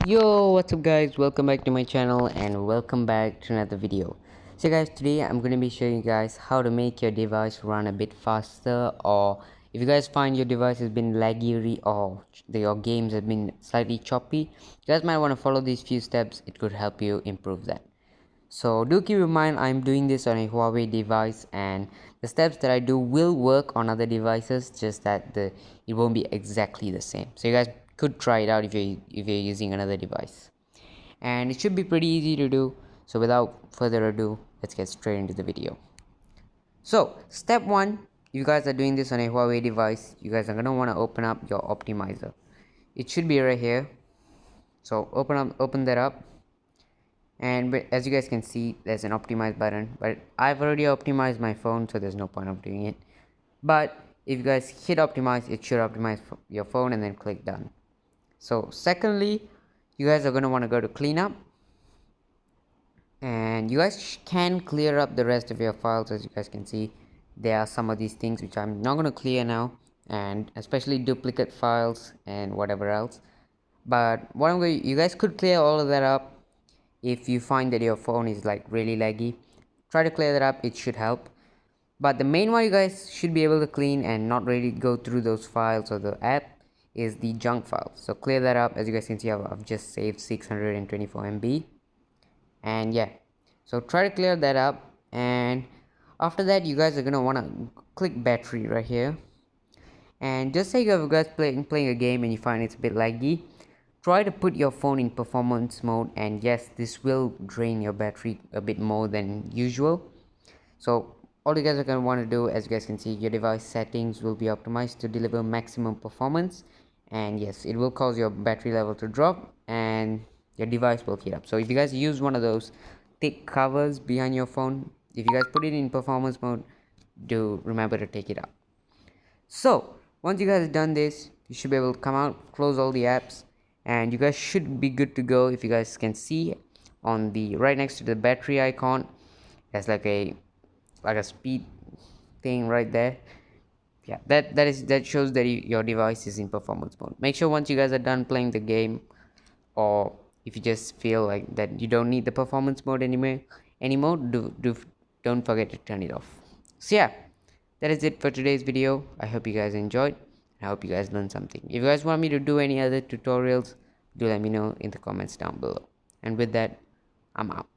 Yo, what's up guys, welcome back to my channel and welcome back to another video. So guys, today I'm going to be showing you guys how to make your device run a bit faster, or if you guys find your device has been laggy or your games have been slightly choppy, you guys might want to follow these few steps. It could help you improve that. So do keep in mind I'm doing this on a Huawei device, and the steps that I do will work on other devices, just that it won't be exactly the same. So you guys could try it out if you're using another device, and it should be pretty easy to do. So without further ado, let's get straight into the video. So step one, you guys are doing this on a Huawei device, you guys are gonna want to open up your optimizer. It should be right here. So open that up, and as you guys can see, there's an optimize button, but I've already optimized my phone, so there's no point of doing it. But if you guys hit optimize, it should optimize your phone, and then click done. So secondly, you guys are going to want to go to cleanup, and you guys can clear up the rest of your files. As you guys can see, there are some of these things which I'm not going to clear now, and especially duplicate files and whatever else. But you guys could clear all of that up. If you find that your phone is like really laggy, try to clear that up, it should help. But the main one you guys should be able to clean and not really go through those files or the app is the junk files. So clear that up. As you guys can see, I've just saved 624 MB, and yeah, so try to clear that up. And after that, you guys are gonna want to click battery right here, and just say you guys playing a game and you find it's a bit laggy, try to put your phone in performance mode, and yes, this will drain your battery a bit more than usual. So all you guys are going to want to do, as you guys can see, your device settings will be optimized to deliver maximum performance, and yes, it will cause your battery level to drop and your device will heat up. So if you guys use one of those thick covers behind your phone, if you guys put it in performance mode, do remember to take it out. So once you guys have done this, you should be able to come out, close all the apps, and you guys should be good to go. If you guys can see on the right next to the battery icon, there's like a speed thing right there. Yeah, that shows that your device is in performance mode. Make sure once you guys are done playing the game, or if you just feel like that you don't need the performance mode anymore, don't forget to turn it off. So yeah, that is it for today's video. I hope you guys enjoyed. I hope you guys learned something. If you guys want me to do any other tutorials, do let me know in the comments down below. And with that, I'm out.